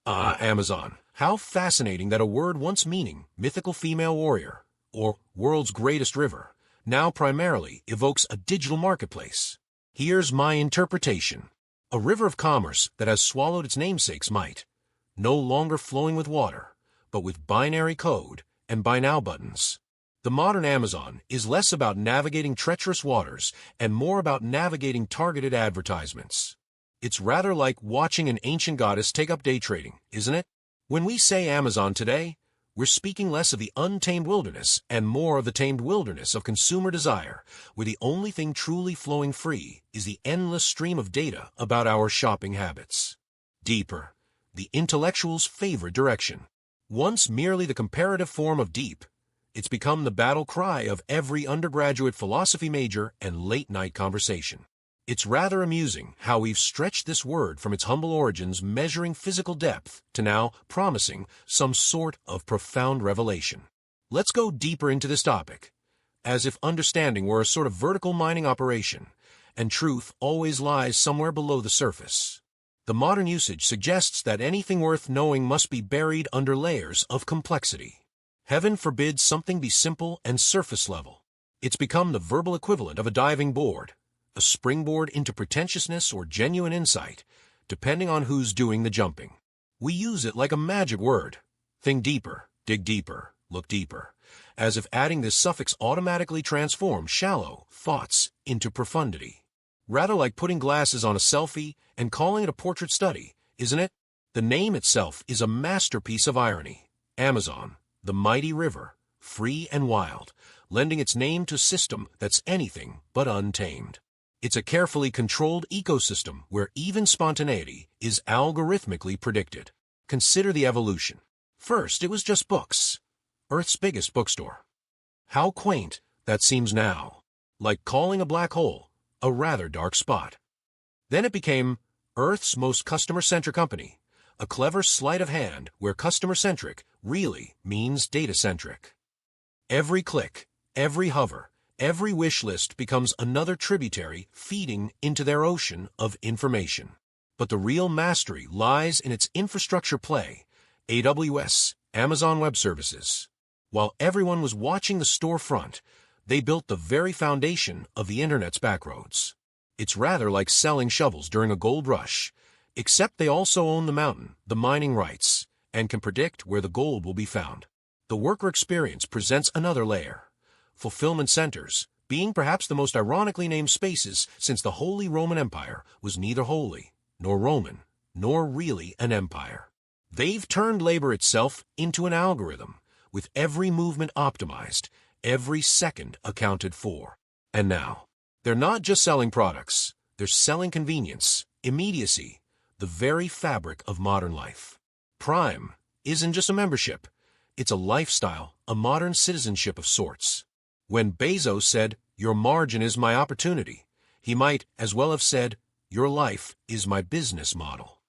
Ah, Amazon. How fascinating that a word once meaning mythical female warrior or world's greatest river now primarily evokes a digital marketplace. Here's my interpretation. A river of commerce that has swallowed its namesake's might, no longer flowing with water, but with binary code and buy now buttons. The modern Amazon is less about navigating treacherous waters and more about navigating targeted advertisements. It's rather like watching an ancient goddess take up day trading, isn't it? When we say Amazon today, we're speaking less of the untamed wilderness and more of the tamed wilderness of consumer desire, where the only thing truly flowing free is the endless stream of data about our shopping habits. Deeper, the intellectual's favorite direction. Once merely the comparative form of deep, it's become the battle cry of every undergraduate philosophy major and late-night conversation. It's rather amusing how we've stretched this word from its humble origins measuring physical depth to now promising some sort of profound revelation. Let's go deeper into this topic, as if understanding were a sort of vertical mining operation, and truth always lies somewhere below the surface. The modern usage suggests that anything worth knowing must be buried under layers of complexity. Heaven forbid something be simple and surface level. It's become the verbal equivalent of a diving board, a springboard into pretentiousness or genuine insight, depending on who's doing the jumping. We use it like a magic word. Think deeper, dig deeper, look deeper, as if adding this suffix automatically transforms shallow thoughts into profundity. Rather like putting glasses on a selfie and calling it a portrait study, isn't it? The name itself is a masterpiece of irony. Amazon, the mighty river, free and wild, lending its name to a system that's anything but untamed. It's a carefully controlled ecosystem where even spontaneity is algorithmically predicted. Consider the evolution. First, it was just books. Earth's biggest bookstore. How quaint that seems now. Like calling a black hole a rather dark spot. Then it became Earth's most customer-centric company, a clever sleight of hand where customer-centric really means data-centric. Every click, every hover, every wish list becomes another tributary feeding into their ocean of information. But the real mastery lies in its infrastructure play, AWS, Amazon Web Services. While everyone was watching the storefront, they built the very foundation of the Internet's backroads. It's rather like selling shovels during a gold rush, except they also own the mountain, the mining rights, and can predict where the gold will be found. The worker experience presents another layer. Fulfillment centers, being perhaps the most ironically named spaces since the Holy Roman Empire was neither holy, nor Roman, nor really an empire. They've turned labor itself into an algorithm, with every movement optimized, every second accounted for. And now, they're not just selling products, they're selling convenience, immediacy, the very fabric of modern life. Prime isn't just a membership, it's a lifestyle, a modern citizenship of sorts. When Bezos said, "Your margin is my opportunity," he might as well have said, "Your life is my business model."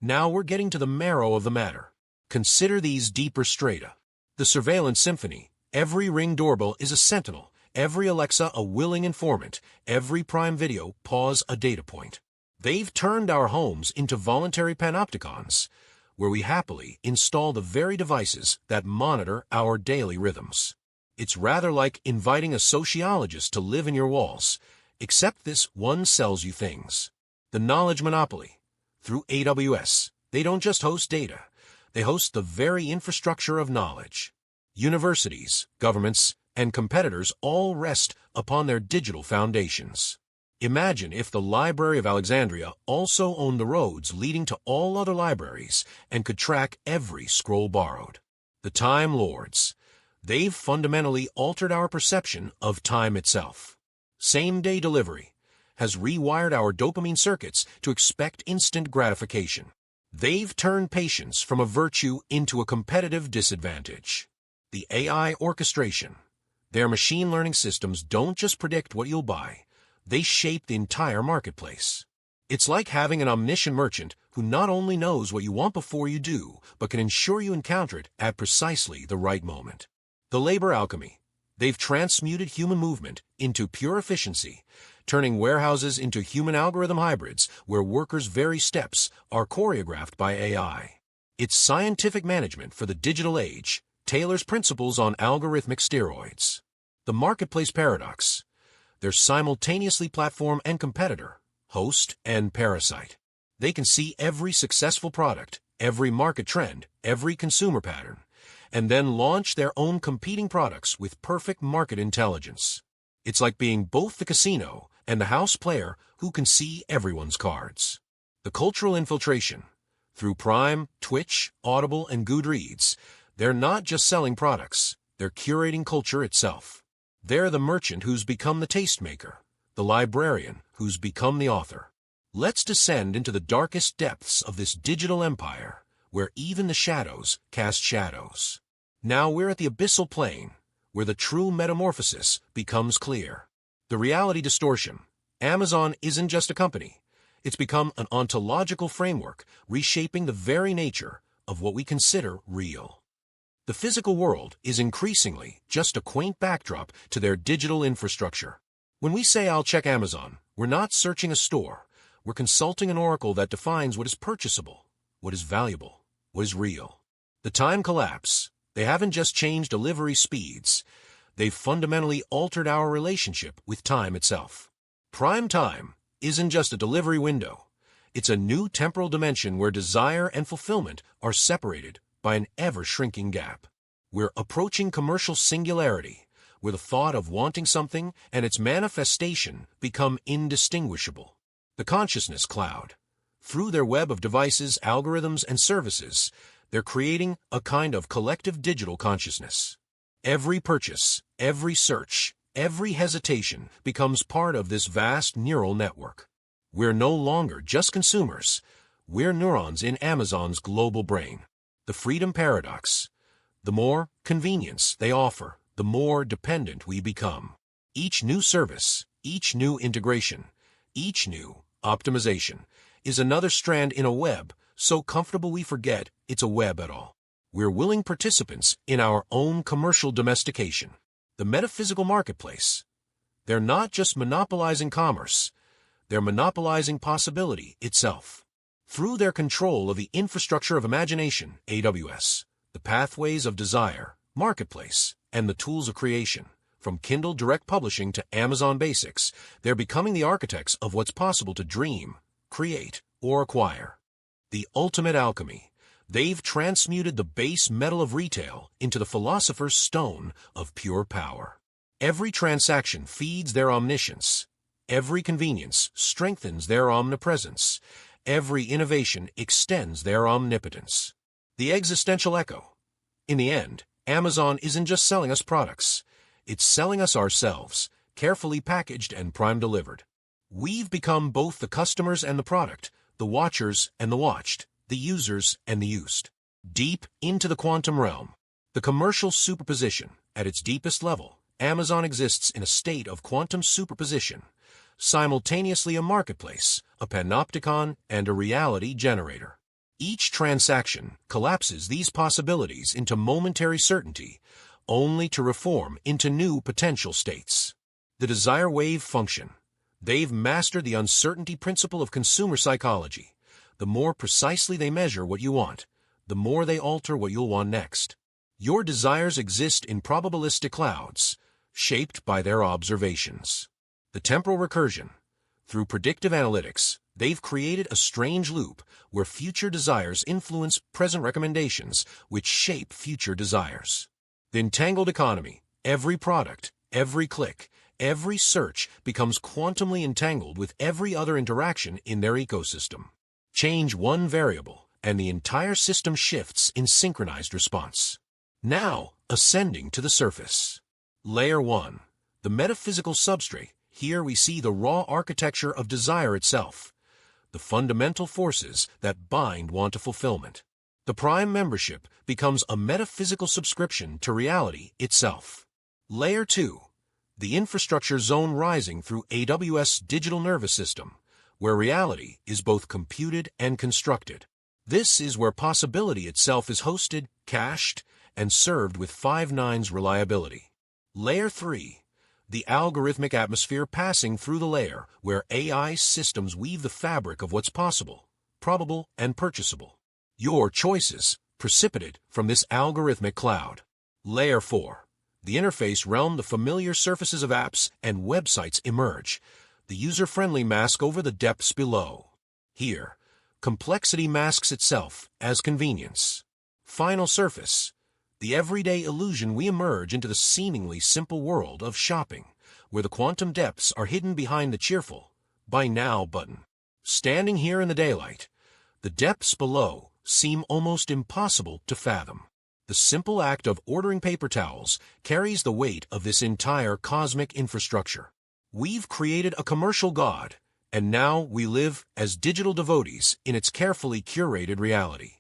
Now we're getting to the marrow of the matter. Consider these deeper strata. The surveillance symphony. Every Ring doorbell is a sentinel, every Alexa a willing informant, every Prime Video pause a data point. They've turned our homes into voluntary panopticons, where we happily install the very devices that monitor our daily rhythms. It's rather like inviting a sociologist to live in your walls, except this one sells you things. The knowledge monopoly. Through AWS, they don't just host data, they host the very infrastructure of knowledge. Universities, governments, and competitors all rest upon their digital foundations. Imagine if the Library of Alexandria also owned the roads leading to all other libraries and could track every scroll borrowed. The Time Lords. They've fundamentally altered our perception of time itself. Same-day delivery has rewired our dopamine circuits to expect instant gratification. They've turned patience from a virtue into a competitive disadvantage. The AI orchestration. Their machine learning systems don't just predict what you'll buy, they shape the entire marketplace. It's like having an omniscient merchant who not only knows what you want before you do, but can ensure you encounter it at precisely the right moment. The labor alchemy. They've transmuted human movement into pure efficiency, turning warehouses into human algorithm hybrids where workers' very steps are choreographed by AI. It's scientific management for the digital age, Taylor's principles on algorithmic steroids. The marketplace paradox. They're simultaneously platform and competitor, host and parasite. They can see every successful product, every market trend, every consumer pattern, and then launch their own competing products with perfect market intelligence. It's like being both the casino and the house player who can see everyone's cards. The cultural infiltration. Through Prime, Twitch, Audible, and Goodreads, they're not just selling products, they're curating culture itself. They're the merchant who's become the tastemaker, the librarian who's become the author. Let's descend into the darkest depths of this digital empire, where even the shadows cast shadows. Now we're at the abyssal plane, where the true metamorphosis becomes clear. The reality distortion. Amazon isn't just a company. It's become an ontological framework, reshaping the very nature of what we consider real. The physical world is increasingly just a quaint backdrop to their digital infrastructure. When we say I'll check Amazon, we're not searching a store. We're consulting an oracle that defines what is purchasable, what is valuable, what is real. The time collapse. They haven't just changed delivery speeds. They've fundamentally altered our relationship with time itself. Prime time isn't just a delivery window. It's a new temporal dimension where desire and fulfillment are separated by an ever-shrinking gap. We're approaching commercial singularity, where the thought of wanting something and its manifestation become indistinguishable. The consciousness cloud. Through their web of devices, algorithms, and services, they're creating a kind of collective digital consciousness. Every purchase, every search, every hesitation becomes part of this vast neural network. We're no longer just consumers. We're neurons in Amazon's global brain. The freedom paradox. The more convenience they offer, the more dependent we become. Each new service, each new integration, each new optimization is another strand in a web so comfortable we forget it's a web at all. We're willing participants in our own commercial domestication. The metaphysical marketplace. They're not just monopolizing commerce, they're monopolizing possibility itself. Through their control of the infrastructure of imagination, AWS, the pathways of desire, marketplace, and the tools of creation, from Kindle Direct Publishing to Amazon Basics, they're becoming the architects of what's possible to dream, create, or acquire. The ultimate alchemy. They've transmuted the base metal of retail into the philosopher's stone of pure power. Every transaction feeds their omniscience. Every convenience strengthens their omnipresence. Every innovation extends their omnipotence. The existential echo. In the end, Amazon isn't just selling us products. It's selling us ourselves, carefully packaged and prime delivered. We've become both the customers and the product, the watchers and the watched, the users and the used. Deep into the quantum realm. The commercial superposition. At its deepest level, Amazon exists in a state of quantum superposition, simultaneously a marketplace, a panopticon, and a reality generator. Each transaction collapses these possibilities into momentary certainty, only to reform into new potential states. The desire wave function. They've mastered the uncertainty principle of consumer psychology. The more precisely they measure what you want, the more they alter what you'll want next. Your desires exist in probabilistic clouds, shaped by their observations. The temporal recursion. Through predictive analytics, they've created a strange loop where future desires influence present recommendations, which shape future desires. The entangled economy. Every product, every click, every search becomes quantumly entangled with every other interaction in their ecosystem. Change one variable, and the entire system shifts in synchronized response. Now, ascending to the surface. Layer 1. The metaphysical substrate. Here we see the raw architecture of desire itself, the fundamental forces that bind want to fulfillment. The Prime membership becomes a metaphysical subscription to reality itself. Layer 2. The infrastructure zone rising through AWS digital nervous system, where reality is both computed and constructed. This is where possibility itself is hosted, cached, and served with 5 nines reliability. Layer 3. The algorithmic atmosphere passing through the layer where AI systems weave the fabric of what's possible, probable, and purchasable. Your choices precipitate from this algorithmic cloud. Layer 4. The interface realm, the familiar surfaces of apps and websites emerge, the user-friendly mask over the depths below. Here, complexity masks itself as convenience. Final surface. The everyday illusion, we emerge into the seemingly simple world of shopping, where the quantum depths are hidden behind the cheerful "Buy Now" button. Standing here in the daylight, the depths below seem almost impossible to fathom. The simple act of ordering paper towels carries the weight of this entire cosmic infrastructure. We've created a commercial god, and now we live as digital devotees in its carefully curated reality.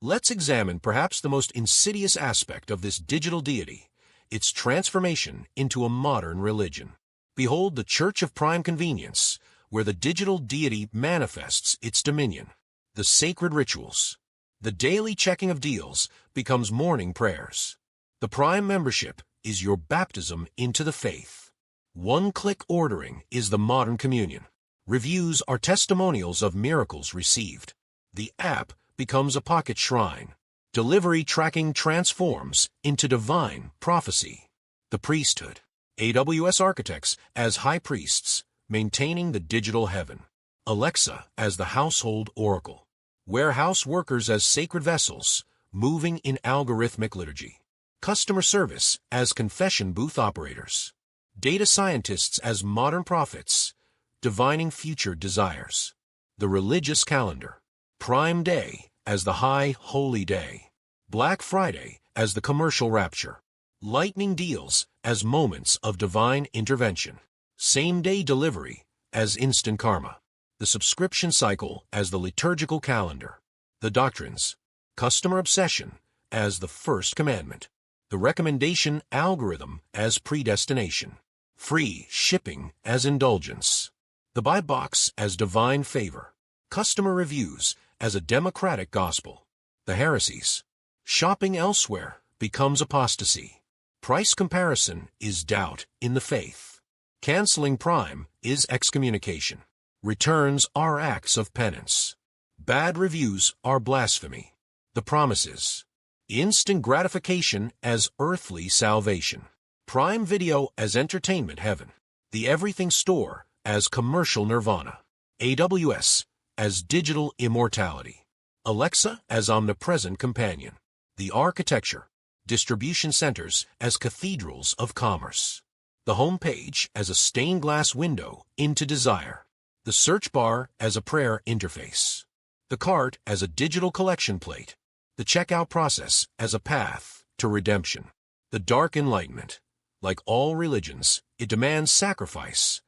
Let's examine perhaps the most insidious aspect of this digital deity, its transformation into a modern religion. Behold the Church of Prime Convenience, where the digital deity manifests its dominion. The sacred rituals. The daily checking of deals becomes morning prayers. The Prime membership is your baptism into the faith. One-click ordering is the modern communion. Reviews are testimonials of miracles received. The app becomes a pocket shrine. Delivery tracking transforms into divine prophecy. The priesthood. AWS architects as high priests, maintaining the digital heaven. Alexa as the household oracle. Warehouse workers as sacred vessels, moving in algorithmic liturgy. Customer service as confession booth operators. Data scientists as modern prophets, divining future desires. The religious calendar. Prime Day as the high holy day. Black Friday as the commercial rapture. Lightning deals as moments of divine intervention. Same-day delivery as instant karma. The subscription cycle as the liturgical calendar. The doctrines. Customer obsession as the first commandment. The recommendation algorithm as predestination. Free shipping as indulgence. The buy box as divine favor. Customer reviews as a democratic gospel. The heresies. Shopping elsewhere becomes apostasy. Price comparison is doubt in the faith. Canceling Prime is excommunication. Returns are acts of penance. Bad reviews are blasphemy. The promises. Instant gratification as earthly salvation. Prime Video as entertainment heaven. The Everything Store as commercial nirvana. AWS as digital immortality. Alexa as omnipresent companion. The architecture. Distribution centers as cathedrals of commerce. The home page as a stained glass window into desire. The search bar as a prayer interface. The cart as a digital collection plate. The checkout process as a path to redemption. The dark enlightenment. Like all religions, it demands sacrifice,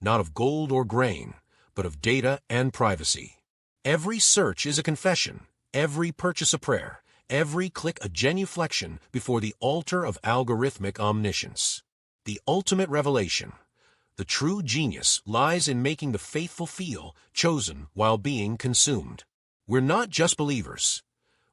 not of gold or grain, but of data and privacy. Every search is a confession, every purchase a prayer, every click a genuflection before the altar of algorithmic omniscience. The ultimate revelation. The true genius lies in making the faithful feel chosen while being consumed. We're not just believers.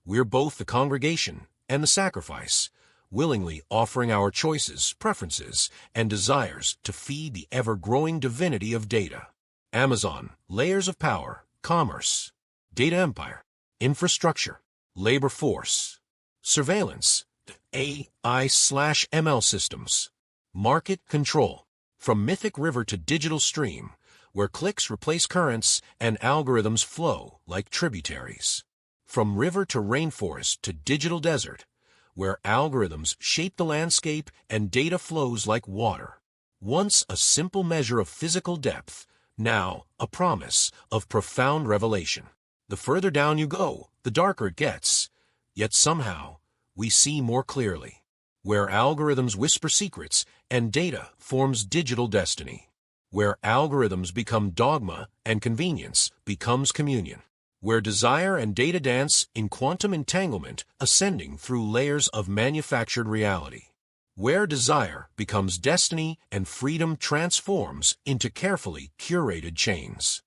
We're both the congregation and the sacrifice, willingly offering our choices, preferences, and desires to feed the ever-growing divinity of data. Amazon, layers of power, commerce, data empire, infrastructure, labor force, surveillance, AI/ML systems, market control. From mythic river to digital stream, where clicks replace currents and algorithms flow like tributaries. From river to rainforest to digital desert, where algorithms shape the landscape and data flows like water. Once a simple measure of physical depth, now a promise of profound revelation. The further down you go, the darker it gets, yet somehow we see more clearly. Where algorithms whisper secrets and data forms digital destiny. Where algorithms become dogma and convenience becomes communion. Where desire and data dance in quantum entanglement, ascending through layers of manufactured reality. Where desire becomes destiny and freedom transforms into carefully curated chains.